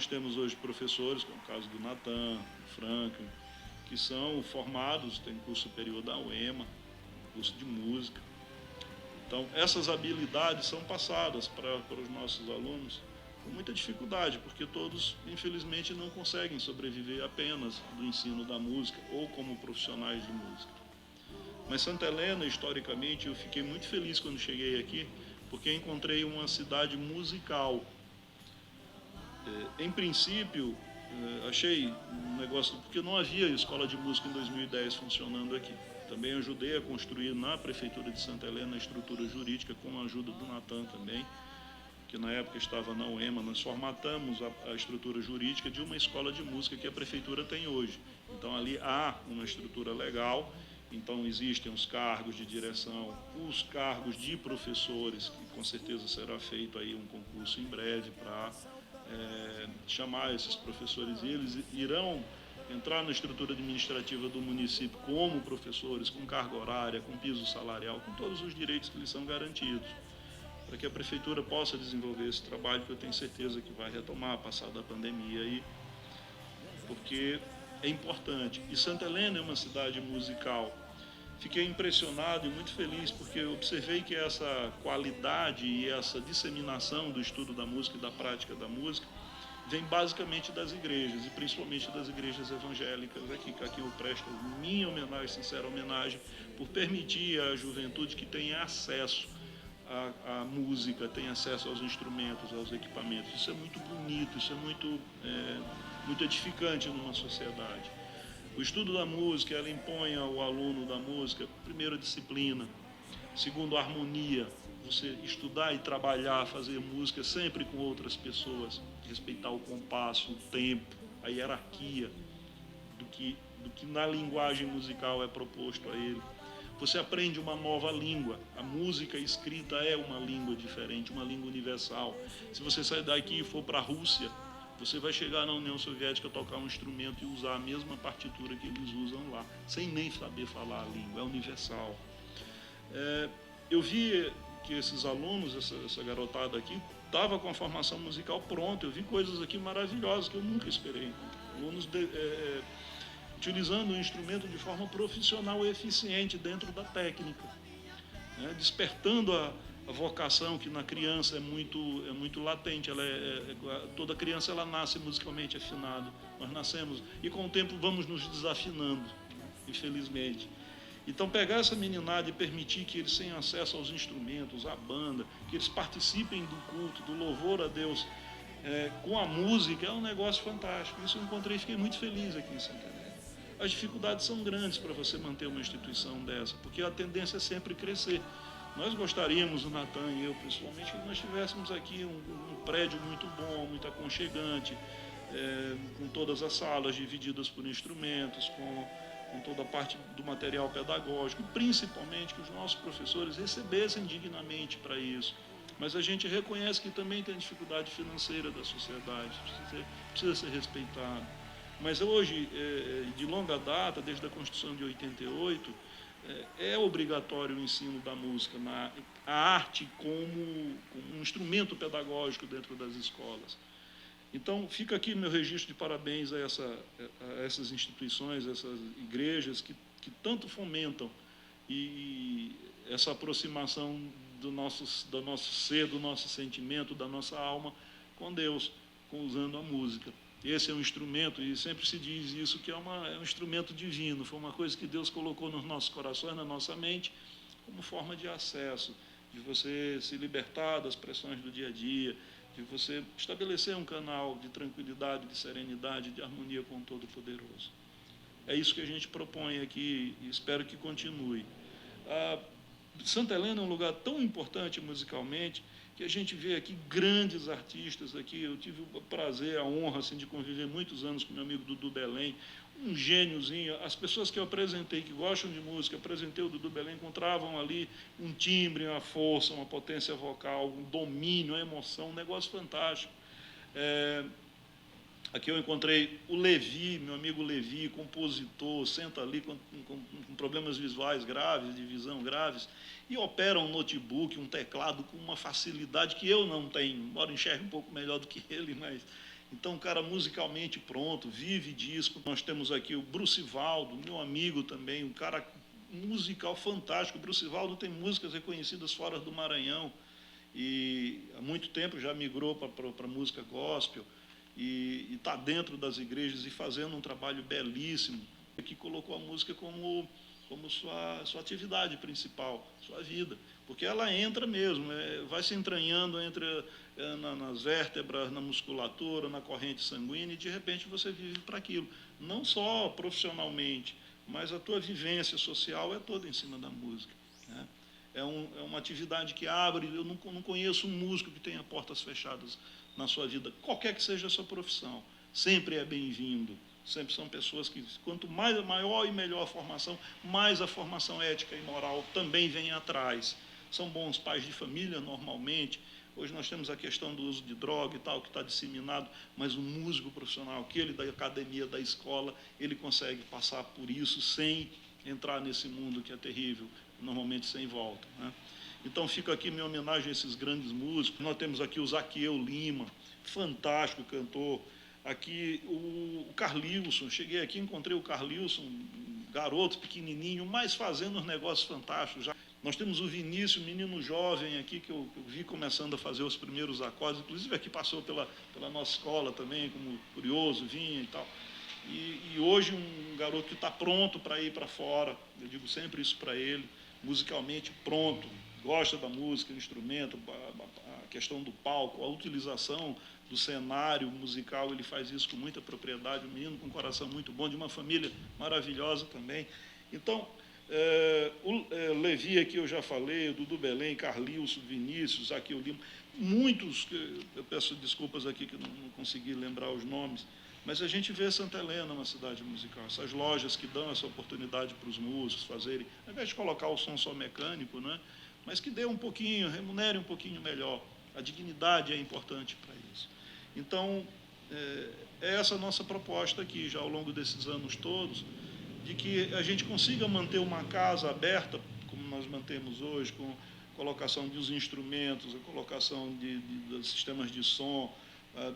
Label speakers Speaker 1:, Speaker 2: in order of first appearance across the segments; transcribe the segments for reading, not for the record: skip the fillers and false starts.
Speaker 1: nós temos hoje professores, como o caso do Natan, do Franklin, que são formados, tem curso superior da UEMA, curso de música. Então, essas habilidades são passadas para os nossos alunos com muita dificuldade, porque todos, infelizmente, não conseguem sobreviver apenas do ensino da música ou como profissionais de música. Mas Santa Helena, historicamente, eu fiquei muito feliz quando cheguei aqui, porque encontrei uma cidade musical. Em princípio, achei um negócio, porque não havia escola de música em 2010 funcionando aqui. Também ajudei a construir na Prefeitura de Santa Helena a estrutura jurídica, com a ajuda do Natan também, que na época estava na UEMA. Nós formatamos a estrutura jurídica de uma escola de música que a Prefeitura tem hoje. Então, ali há uma estrutura legal. Então, existem os cargos de direção, os cargos de professores, que com certeza será feito aí um concurso em breve para chamar esses professores. E eles irão entrar na estrutura administrativa do município como professores, com carga horária, com piso salarial, com todos os direitos que lhes são garantidos, para que a Prefeitura possa desenvolver esse trabalho, que eu tenho certeza que vai retomar, passada a pandemia aí, porque é importante. E Santa Helena é uma cidade musical. Fiquei impressionado e muito feliz, porque eu observei que essa qualidade e essa disseminação do estudo da música e da prática da música vem basicamente das igrejas, e principalmente das igrejas evangélicas aqui, que aqui eu presto minha homenagem, sincera homenagem, por permitir à juventude que tenha acesso à música, tenha acesso aos instrumentos, aos equipamentos. Isso é muito bonito, isso é muito edificante numa sociedade. O estudo da música, ela impõe ao aluno da música, primeiro, a disciplina, segundo, a harmonia, você estudar e trabalhar, fazer música sempre com outras pessoas, respeitar o compasso, o tempo, a hierarquia do que na linguagem musical é proposto a ele. Você aprende uma nova língua. A música escrita é uma língua diferente, uma língua universal. Se você sair daqui e for para a Rússia, você vai chegar na União Soviética, tocar um instrumento e usar a mesma partitura que eles usam lá, sem nem saber falar a língua, é universal. Eu vi que esses alunos, essa garotada aqui, estava com a formação musical pronta. Eu vi coisas aqui maravilhosas que eu nunca esperei. Alunos utilizando o instrumento de forma profissional e eficiente dentro da técnica, né? Despertando a vocação que na criança é muito latente. Toda criança ela nasce musicalmente afinada. Nós nascemos e com o tempo vamos nos desafinando, infelizmente. Então, pegar essa meninada e permitir que eles tenham acesso aos instrumentos, à banda, que eles participem do culto, do louvor a Deus com a música, é um negócio fantástico. Isso eu encontrei e fiquei muito feliz aqui em Santa Helena. As dificuldades são grandes para você manter uma instituição dessa, porque a tendência é sempre crescer. Nós gostaríamos, o Natan e eu principalmente, que nós tivéssemos aqui um prédio muito bom, muito aconchegante, com todas as salas divididas por instrumentos, com toda a parte do material pedagógico, e principalmente que os nossos professores recebessem dignamente para isso. Mas a gente reconhece que também tem dificuldade financeira da sociedade, precisa ser respeitado. Mas hoje, de longa data, desde a Constituição de 88, é obrigatório o ensino da música, a arte como um instrumento pedagógico dentro das escolas. Então, fica aqui meu registro de parabéns a essas instituições, essas igrejas que tanto fomentam e essa aproximação do nosso ser, do nosso sentimento, da nossa alma com Deus, usando a música. Esse é um instrumento, e sempre se diz isso, que é um instrumento divino, foi uma coisa que Deus colocou nos nossos corações, na nossa mente, como forma de acesso, de você se libertar das pressões do dia a dia, de você estabelecer um canal de tranquilidade, de serenidade, de harmonia com o Todo-Poderoso. É isso que a gente propõe aqui e espero que continue. Santa Helena é um lugar tão importante musicalmente, que a gente vê aqui grandes artistas aqui. Eu tive o prazer, a honra assim, de conviver muitos anos com meu amigo Dudu Belém, um gêniozinho. As pessoas que eu apresentei, que gostam de música, apresentei o Dudu Belém, encontravam ali um timbre, uma força, uma potência vocal, um domínio, uma emoção, um negócio fantástico. Aqui eu encontrei o Levi, meu amigo Levi, compositor, senta ali com problemas visuais graves, de visão graves, e opera um notebook, um teclado com uma facilidade que eu não tenho, embora enxergue um pouco melhor do que ele, mas Então, cara, musicalmente pronto, vive disso. Nós temos aqui o Brucivaldo, meu amigo também, um cara musical fantástico. O Brucivaldo tem músicas reconhecidas fora do Maranhão e há muito tempo já migrou para música gospel e está dentro das igrejas e fazendo um trabalho belíssimo, que colocou a música como sua atividade principal, sua vida, porque ela entra mesmo, vai se entranhando nas vértebras, na musculatura, na corrente sanguínea, e de repente você vive para aquilo, não só profissionalmente, mas a tua vivência social é toda em cima da música, né? É uma atividade que abre. Eu não conheço um músico que tenha portas fechadas na sua vida, qualquer que seja a sua profissão, sempre é bem-vindo. Sempre são pessoas que, quanto maior e melhor a formação, mais a formação ética e moral também vem atrás. São bons pais de família, normalmente. Hoje nós temos a questão do uso de droga e tal, que está disseminado, mas um músico profissional, aquele da academia, da escola, ele consegue passar por isso sem entrar nesse mundo que é terrível, normalmente sem volta, né? Então fica aqui minha homenagem a esses grandes músicos. Nós temos aqui o Zaqueu Lima, fantástico cantor. Aqui o Carlilson, cheguei aqui, encontrei o Carlilson, um garoto pequenininho, mas fazendo uns negócios fantásticos. Nós temos o Vinícius, menino jovem aqui, que eu vi começando a fazer os primeiros acordes, inclusive aqui passou pela nossa escola também, como curioso, vinha e tal. E hoje um garoto que está pronto para ir para fora, eu digo sempre isso para ele, musicalmente pronto, gosta da música, do instrumento, a questão do palco, a utilização do cenário musical, ele faz isso com muita propriedade, um menino com um coração muito bom, de uma família maravilhosa também. Então, o Levi aqui eu já falei, o Dudu Belém, Carlilson, Vinícius, aqui o Lima, muitos, eu peço desculpas aqui que não consegui lembrar os nomes, mas a gente vê Santa Helena uma cidade musical, essas lojas que dão essa oportunidade para os músicos fazerem, ao invés de colocar o som só mecânico, né, mas que dê um pouquinho, remunere um pouquinho melhor. A dignidade é importante para isso. Então, é essa a nossa proposta aqui, já ao longo desses anos todos, de que a gente consiga manter uma casa aberta, como nós mantemos hoje, com colocação dos instrumentos, a colocação de sistemas de som,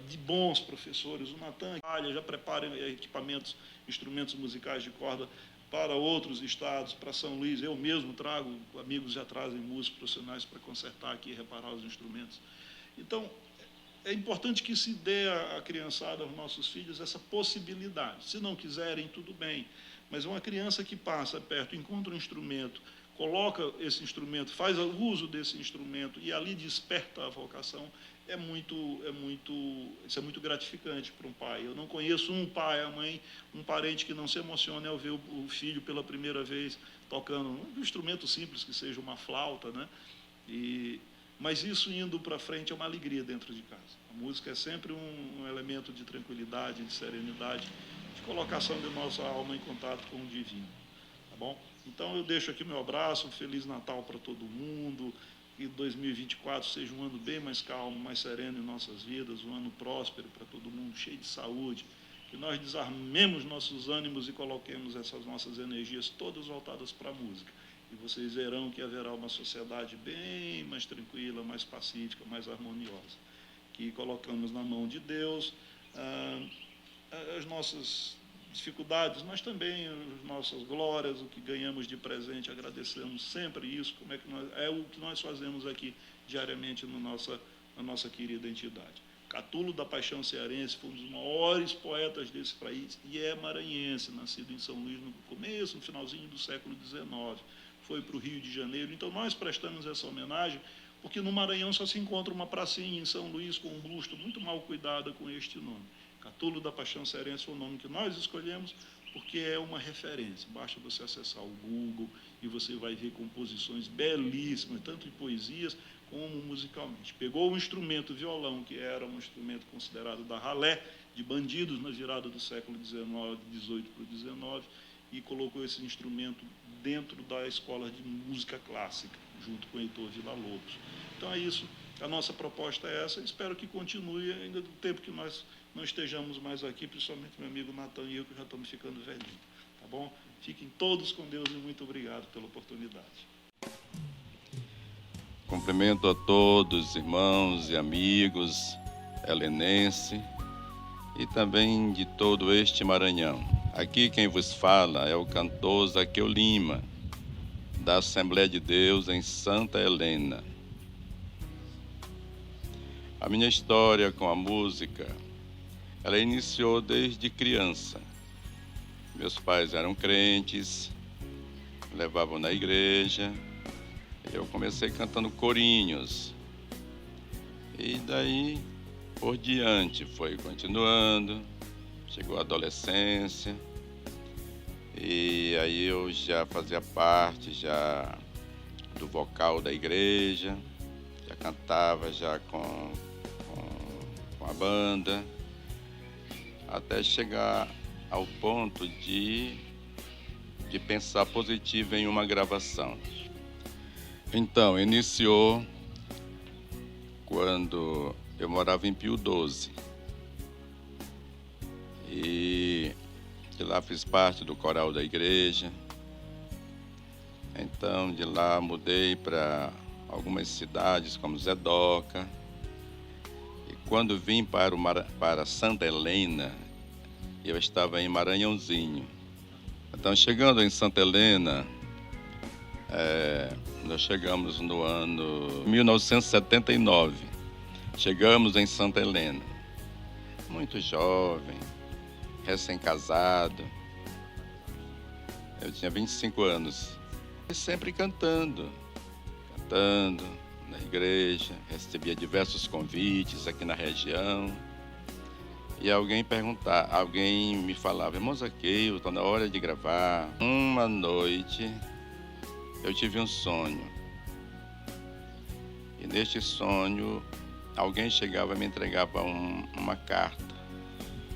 Speaker 1: de bons professores. O Natan já prepara equipamentos, instrumentos musicais de corda para outros estados, para São Luís. Eu mesmo trago, amigos já trazem músicos profissionais para consertar aqui e reparar os instrumentos. Então, é importante que se dê à criançada, aos nossos filhos, essa possibilidade. Se não quiserem, tudo bem. Mas uma criança que passa perto, encontra um instrumento, coloca esse instrumento, faz o uso desse instrumento e ali desperta a vocação, isso é muito gratificante para um pai. Eu não conheço um pai, a mãe, um parente que não se emocione ao ver o filho pela primeira vez tocando um instrumento simples, que seja uma flauta, né? Mas isso indo para frente é uma alegria dentro de casa. A música é sempre um elemento de tranquilidade, de serenidade, de colocação de nossa alma em contato com o divino. Tá bom? Então eu deixo aqui meu abraço, um Feliz Natal para todo mundo, que 2024 seja um ano bem mais calmo, mais sereno em nossas vidas, um ano próspero para todo mundo, cheio de saúde, que nós desarmemos nossos ânimos e coloquemos essas nossas energias todas voltadas para a música. E vocês verão que haverá uma sociedade bem mais tranquila, mais pacífica, mais harmoniosa, que colocamos na mão de Deus as nossas dificuldades, mas também as nossas glórias, o que ganhamos de presente, agradecemos sempre isso, é o que nós fazemos aqui diariamente na nossa querida entidade. Catulo da Paixão Cearense foi um dos maiores poetas desse país e é maranhense, nascido em São Luís no finalzinho do século XIX, foi para o Rio de Janeiro. Então nós prestamos essa homenagem porque no Maranhão só se encontra uma pracinha em São Luís com um busto muito mal cuidada com este nome. Catulo da Paixão Cearense foi o nome que nós escolhemos porque é uma referência. Basta você acessar o Google e você vai ver composições belíssimas, tanto em poesias como musicalmente. Pegou o instrumento violão, que era um instrumento considerado da ralé, de bandidos na virada do século XIX, XVIII para o XIX, e colocou esse instrumento dentro da escola de música clássica, junto com o Heitor Villa-Lobos. Então é isso, a nossa proposta é essa, espero que continue ainda do tempo que nós não estejamos mais aqui, principalmente meu amigo Natan e eu, que já estamos ficando velhinhos, tá bom? Fiquem todos com Deus e muito obrigado pela oportunidade.
Speaker 2: Cumprimento a todos, irmãos e amigos helenenses, e também de todo este Maranhão. Aqui quem vos fala é o cantor Zaqueu Lima, da Assembleia de Deus em Santa Helena. A minha história com a música, ela iniciou desde criança. Meus pais eram crentes, me levavam na igreja, eu comecei cantando corinhos. E daí por diante foi continuando, chegou a adolescência, e aí eu já fazia parte já do vocal da igreja, já cantava já com a banda, até chegar ao ponto de pensar positivo em uma gravação. Então, iniciou quando eu morava em Pio 12 e de lá fiz parte do coral da igreja. Então, de lá mudei para algumas cidades como Zedoca. E quando vim para Santa Helena, eu estava em Maranhãozinho. Então, chegando em Santa Helena, nós chegamos no ano 1979. Chegamos em Santa Helena, muito jovem, recém-casado. Eu tinha 25 anos. E sempre cantando na igreja, recebia diversos convites aqui na região. E alguém me falava, irmão Zaqueu, está na hora de gravar. Uma noite eu tive um sonho. E neste sonho, alguém chegava e me entregava uma carta.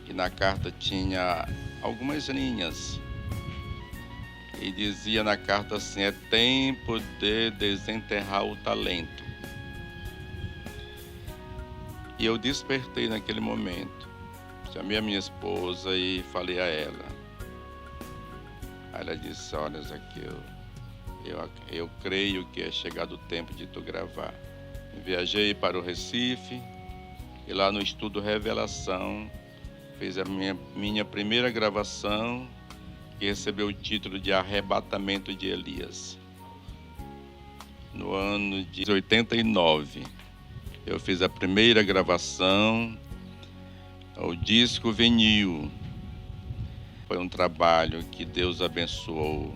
Speaker 2: E na carta tinha algumas linhas. E dizia na carta assim, é tempo de desenterrar o talento. E eu despertei naquele momento. Chamei a minha esposa e falei a ela. Aí ela disse, olha Zaqueu, eu creio que é chegado o tempo de tu gravar. Viajei para o Recife e lá no Estúdio Revelação fiz a minha primeira gravação, que recebeu o título de Arrebatamento de Elias. No ano de 89, eu fiz a primeira gravação, o disco vinil. Foi um trabalho que Deus abençoou.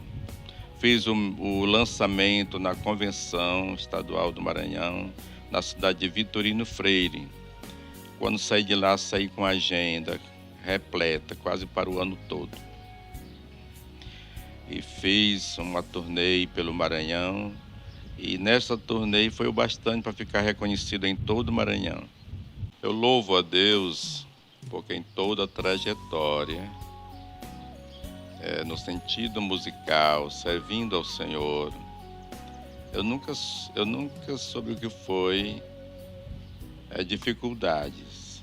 Speaker 2: Fiz o lançamento na Convenção Estadual do Maranhão, na cidade de Vitorino Freire. Quando saí de lá, saí com a agenda repleta, quase para o ano todo. E fiz uma turnê pelo Maranhão, e nessa turnê foi o bastante para ficar reconhecido em todo o Maranhão. Eu louvo a Deus, porque em toda a trajetória, no sentido musical, servindo ao Senhor, eu nunca soube o que foi dificuldades.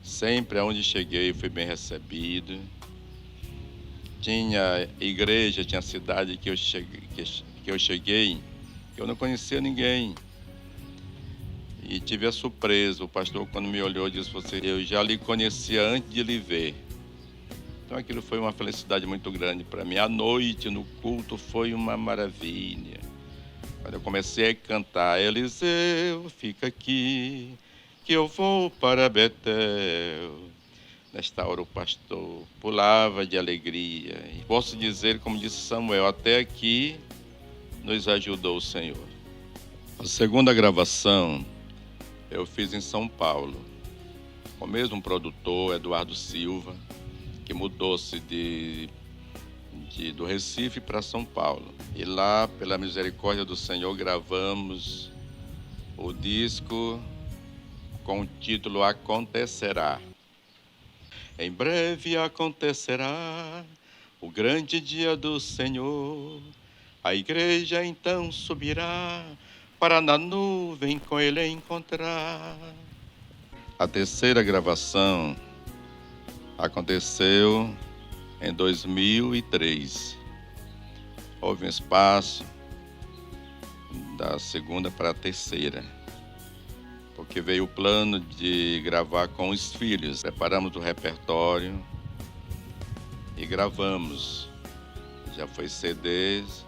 Speaker 2: Sempre aonde cheguei fui bem recebido. Tinha igreja, tinha cidade que eu cheguei, que eu não conhecia ninguém. E tive a surpresa, o pastor quando me olhou disse, eu já lhe conhecia antes de lhe ver. Então aquilo foi uma felicidade muito grande para mim. A noite no culto foi uma maravilha. Quando eu comecei a cantar, Eliseu, fica aqui, que eu vou para Betel. Nesta hora o pastor pulava de alegria. E posso dizer, como disse Samuel, até aqui nos ajudou o Senhor. A segunda gravação eu fiz em São Paulo, com o mesmo produtor, Eduardo Silva, que mudou-se do Recife para São Paulo. E lá, pela misericórdia do Senhor, gravamos o disco com o título Acontecerá. Em breve acontecerá o grande dia do Senhor. A igreja então subirá para na nuvem com ele encontrar. A terceira gravação aconteceu em 2003. Houve um espaço da segunda para a terceira. porque veio o plano de gravar com os filhos. Preparamos o repertório e gravamos. Já foi CDs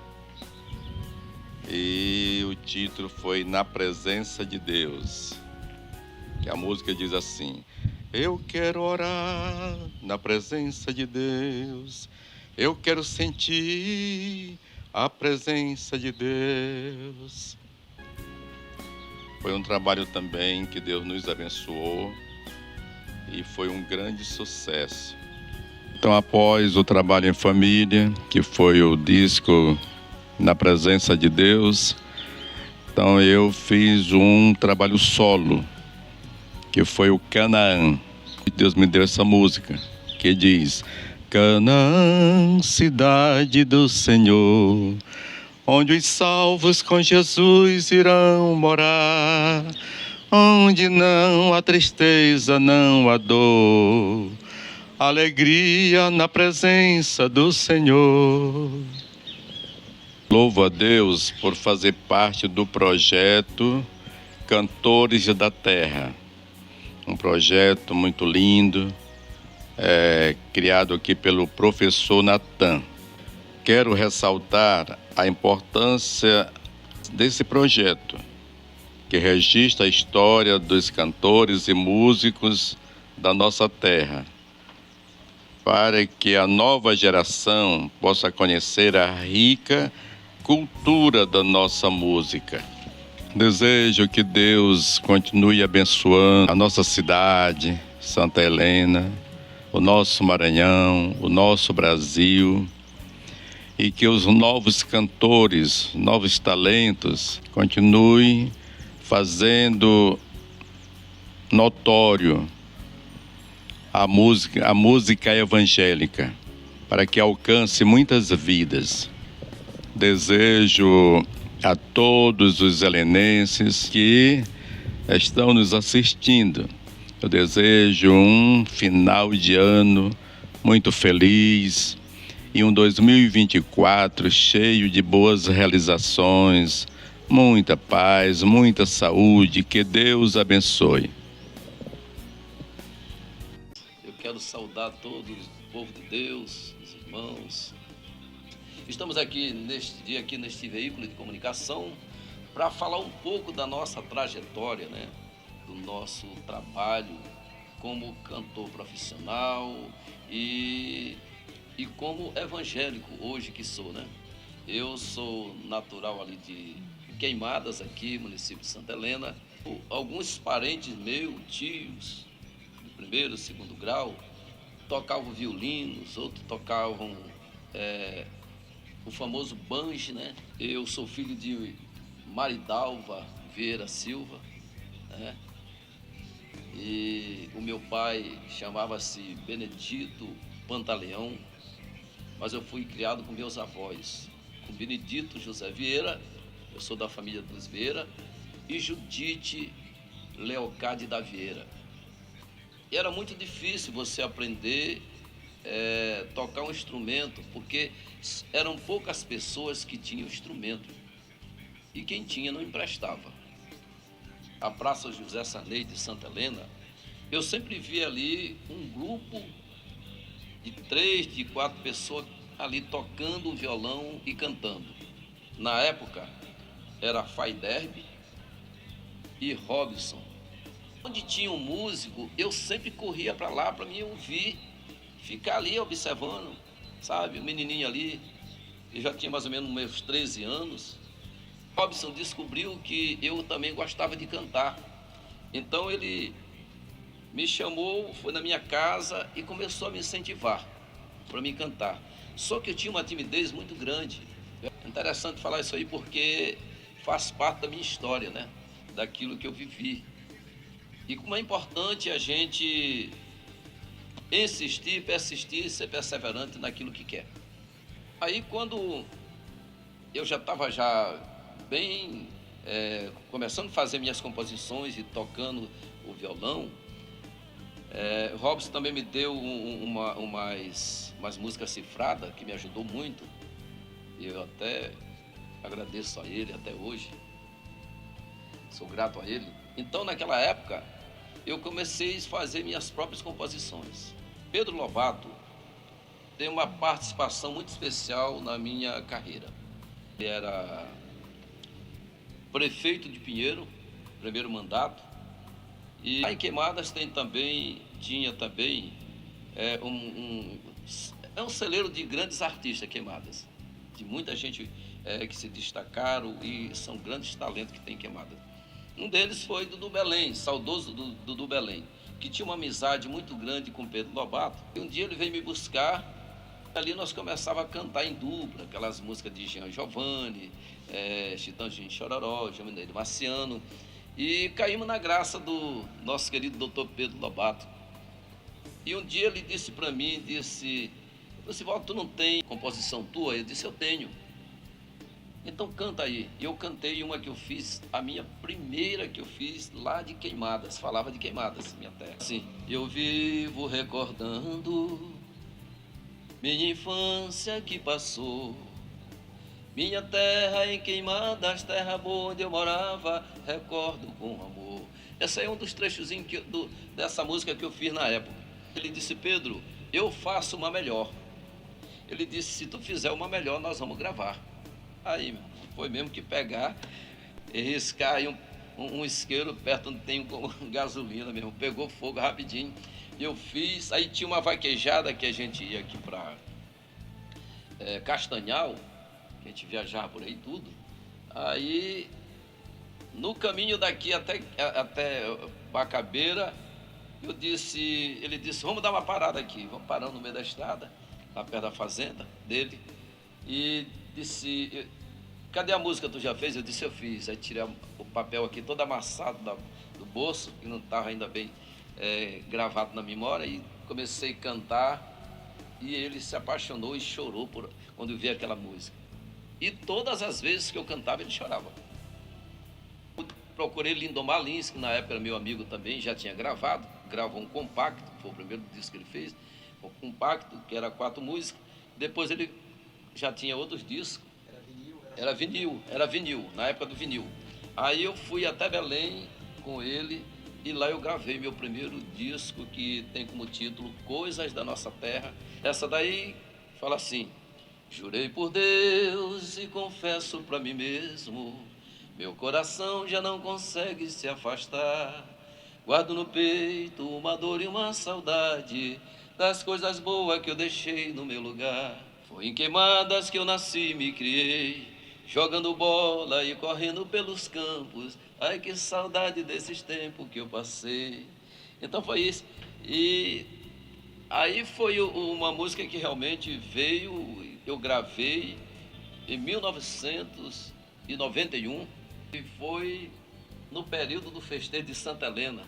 Speaker 2: e o título foi Na Presença de Deus, que a música diz assim: eu quero orar na presença de Deus, eu quero sentir a presença de Deus. Foi um trabalho também que Deus nos abençoou e foi um grande sucesso. Então, após o trabalho em família, que foi o disco Na Presença de Deus, então eu fiz um trabalho solo, que foi o Canaã. Deus me deu essa música, que diz: Canaã, cidade do Senhor, onde os salvos com Jesus irão morar, onde não há tristeza, não há dor, alegria na presença do Senhor. Louvo a Deus por fazer parte do projeto Cantores da Terra. Um projeto muito lindo, criado aqui pelo professor Natan. Quero ressaltar a importância desse projeto, que registra a história dos cantores e músicos da nossa terra, para que a nova geração possa conhecer a rica cultura da nossa música. Desejo que Deus continue abençoando a nossa cidade, Santa Helena, o nosso Maranhão, o nosso Brasil, e que os novos cantores, novos talentos, continuem fazendo notório a música evangélica, para que alcance muitas vidas. Desejo a todos os helenenses que estão nos assistindo, eu desejo um final de ano muito feliz e um 2024 cheio de boas realizações, muita paz, muita saúde, que Deus abençoe.
Speaker 3: Eu quero saudar todo o povo de Deus, os irmãos. Estamos aqui neste dia, aqui neste veículo de comunicação, para falar um pouco da nossa trajetória, né? Do nosso trabalho como cantor profissional e como evangélico hoje que sou, né? Eu sou natural ali de Queimadas, aqui, município de Santa Helena. Alguns parentes meus, tios, de primeiro, segundo grau, tocavam violinos, outros tocavam o famoso banjo, né? Eu sou filho de Maridalva Vieira Silva, né? E o meu pai chamava-se Benedito Pantaleão, mas eu fui criado com meus avós, com Benedito José Vieira, eu sou da família dos Vieira, e Judite Leocádia da Vieira. E era muito difícil você aprender tocar um instrumento, porque eram poucas pessoas que tinham instrumento, e quem tinha não emprestava. A Praça José Sarney de Santa Helena, eu sempre vi ali um grupo de 3, de 4 pessoas ali tocando o violão e cantando. Na época era Faiderbe e Robson. Onde tinha um músico, eu sempre corria para lá para me ouvir, ficar ali observando, sabe, o menininho ali. Eu já tinha mais ou menos meus 13 anos. Robson descobriu que eu também gostava de cantar. Então ele me chamou, foi na minha casa e começou a me incentivar para me cantar. Só que eu tinha uma timidez muito grande. É interessante falar isso aí porque faz parte da minha história, né? Daquilo que eu vivi. E como é importante a gente insistir, persistir e ser perseverante naquilo que quer. Aí quando eu já estava bem começando a fazer minhas composições e tocando o violão, Robson também me deu umas músicas cifradas que me ajudou muito, e eu até agradeço a ele até hoje, sou grato a ele. Então, naquela época, eu comecei a fazer minhas próprias composições. Pedro Lobato tem uma participação muito especial na minha carreira. Ele era prefeito de Pinheiro, primeiro mandato, e lá em Queimadas tinha também um celeiro de grandes artistas, Queimadas, de muita gente que se destacaram e são grandes talentos que tem em Queimadas. Um deles foi Dudu Belém, saudoso Dudu Belém, que tinha uma amizade muito grande com Pedro Lobato. E um dia ele veio me buscar, ali nós começávamos a cantar em dupla, aquelas músicas de Jean Giovanni, Chitãozinho Chororó, João Mineiro Marciano, e caímos na graça do nosso querido doutor Pedro Lobato. E um dia ele disse para mim, Lucivaldo, tu não tem composição tua? Eu disse, eu tenho. Então canta aí. E eu cantei uma que eu fiz, a minha primeira que eu fiz lá de Queimadas, falava de Queimadas, minha terra. Assim, eu vivo recordando minha infância que passou, minha terra em Queimadas, terra boa onde eu morava, recordo com amor. Esse é um dos trechozinhos dessa música que eu fiz na época. Ele disse, Pedro, eu faço uma melhor. Ele disse, se tu fizer uma melhor, nós vamos gravar. Aí foi mesmo que pegar e riscar aí um isqueiro perto onde tem gasolina mesmo. Pegou fogo rapidinho. Eu fiz, aí tinha uma vaquejada que a gente ia aqui para Castanhal, que a gente viajava por aí tudo. Aí, no caminho daqui até Bacabeira, ele disse, vamos dar uma parada aqui. Vamos parar no meio da estrada, lá perto da fazenda dele. E disse, cadê a música que tu já fez? Eu disse, eu fiz. Aí tirei o papel aqui todo amassado do bolso, que não estava ainda bem gravado na memória, e comecei a cantar, e ele se apaixonou e chorou quando eu vi aquela música. E todas as vezes que eu cantava, ele chorava. Procurei Lindomar Lins, que na época era meu amigo também, já tinha gravou um compacto, foi o primeiro disco que ele fez, um compacto, que era 4 músicas. Depois ele já tinha outros discos. Era vinil, na época do vinil. Aí eu fui até Belém com ele, e lá eu gravei meu primeiro disco, que tem como título Coisas da Nossa Terra. Essa daí fala assim, jurei por Deus e confesso para mim mesmo, meu coração já não consegue se afastar, guardo no peito uma dor e uma saudade das coisas boas que eu deixei no meu lugar. Foi em Queimadas que eu nasci e me criei, jogando bola e correndo pelos campos. Ai, que saudade desses tempos que eu passei. Então foi isso. E aí foi uma música que realmente veio, eu gravei em 1991, e foi no período do festejo de Santa Helena.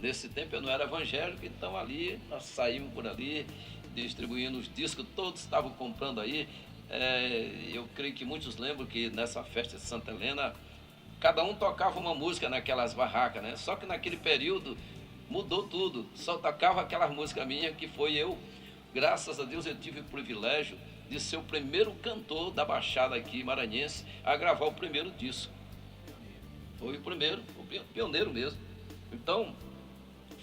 Speaker 3: Nesse tempo eu não era evangélico, então ali nós saímos por ali, distribuindo os discos, todos estavam comprando aí. Eu creio que muitos lembram que nessa festa de Santa Helena, cada um tocava uma música naquelas barracas, né? Só que naquele período mudou tudo, só tocava aquela música minha, que foi eu. Graças a Deus eu tive o privilégio de ser o primeiro cantor da Baixada aqui maranhense a gravar o primeiro disco. Foi o primeiro, o pioneiro mesmo. Então,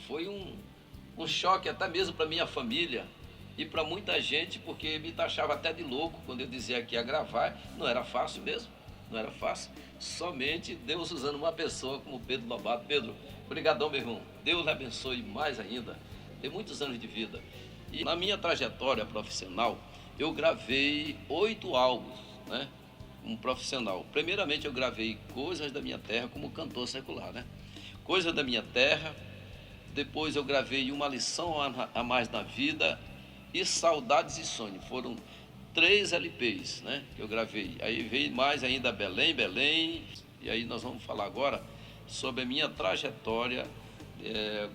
Speaker 3: foi um choque até mesmo para minha família e para muita gente, porque me taxava até de louco quando eu dizia que ia gravar. Não era fácil mesmo, não era fácil. Somente Deus usando uma pessoa como Pedro Lobato. Pedro, brigadão, meu irmão. Deus lhe abençoe mais ainda. Tem muitos anos de vida. E na minha trajetória profissional, eu gravei 8 álbuns, né? Um profissional. Primeiramente eu gravei Coisas da Minha Terra como cantor secular, né? Coisas da Minha Terra. Depois eu gravei Uma Lição a Mais na Vida e Saudades e Sonho. Foram 3 LPs, né, que eu gravei. Aí veio mais ainda Belém. E aí nós vamos falar agora sobre a minha trajetória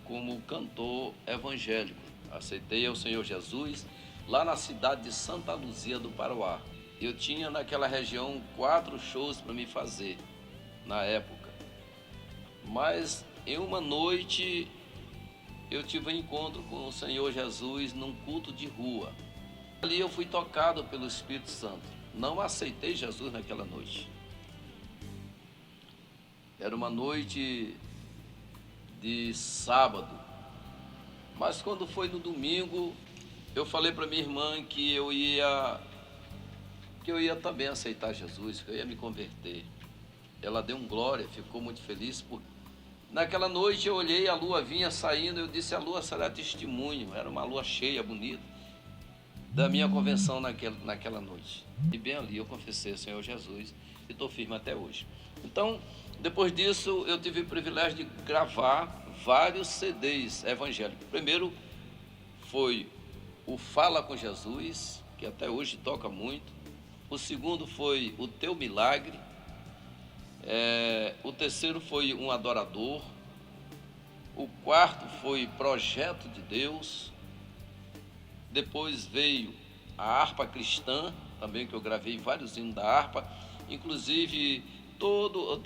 Speaker 3: como cantor evangélico. Aceitei o Senhor Jesus lá na cidade de Santa Luzia do Paroá. Eu tinha naquela região 4 shows para me fazer na época. Mas em uma noite eu tive um encontro com o Senhor Jesus num culto de rua. Ali eu fui tocado pelo Espírito Santo. Não aceitei Jesus naquela noite. Era uma noite de sábado. Mas quando foi no domingo, eu falei para minha irmã que eu ia também aceitar Jesus, que eu ia me converter. Ela deu um glória, ficou muito feliz. Naquela noite eu olhei, a lua vinha saindo, eu disse, a lua será testemunho. Era uma lua cheia, bonita, da minha convenção naquela noite. E bem ali eu confessei, Senhor Jesus, e estou firme até hoje. Então, depois disso, eu tive o privilégio de gravar vários CDs evangélicos. O primeiro foi o Fala com Jesus, que até hoje toca muito. O segundo foi o Teu Milagre. O terceiro foi Um Adorador. O quarto foi Projeto de Deus. Depois veio a Harpa Cristã, também, que eu gravei vários hinos da harpa. Inclusive, todo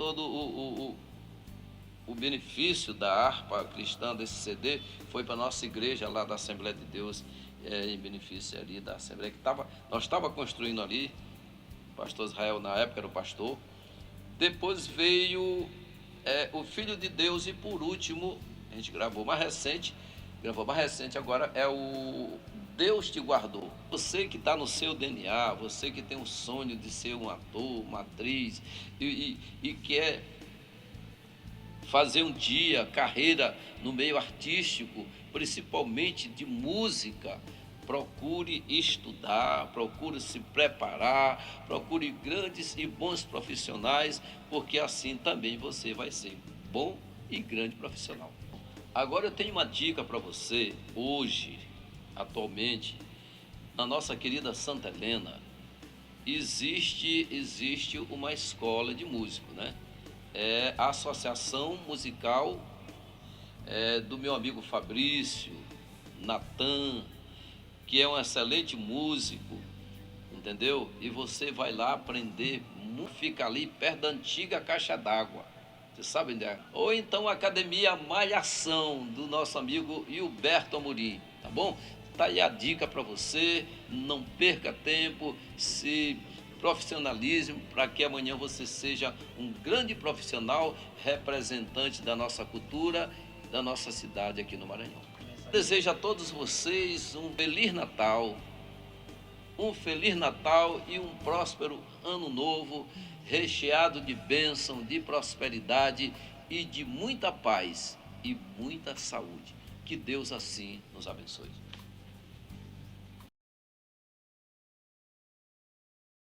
Speaker 3: o benefício da harpa cristã desse CD foi para a nossa igreja lá da Assembleia de Deus, em benefício ali da Assembleia que nós estávamos construindo ali. O pastor Israel, na época, era o pastor. Depois veio o Filho de Deus, e por último, a gente gravou mais recente agora, é o Deus Te Guardou. Você que está no seu DNA, você que tem um sonho de ser um ator, uma atriz, e quer fazer um dia carreira no meio artístico, principalmente de música, procure estudar, procure se preparar, procure grandes e bons profissionais, porque assim também você vai ser bom e grande profissional. Agora eu tenho uma dica para você. Hoje, atualmente, na nossa querida Santa Helena, existe uma escola de músico, né? É a Associação Musical do meu amigo Fabrício, Natan, que é um excelente músico, entendeu? E você vai lá aprender, fica ali perto da antiga Caixa d'Água, você sabe onde é? Ou então a Academia Malhação, do nosso amigo Hilberto Amorim, tá bom? Tá aí a dica para você, não perca tempo, se profissionalismo, para que amanhã você seja um grande profissional, representante da nossa cultura, da nossa cidade aqui no Maranhão. Desejo a todos vocês um Feliz Natal e um próspero Ano Novo, recheado de bênção, de prosperidade e de muita paz e muita saúde. Que Deus assim nos abençoe.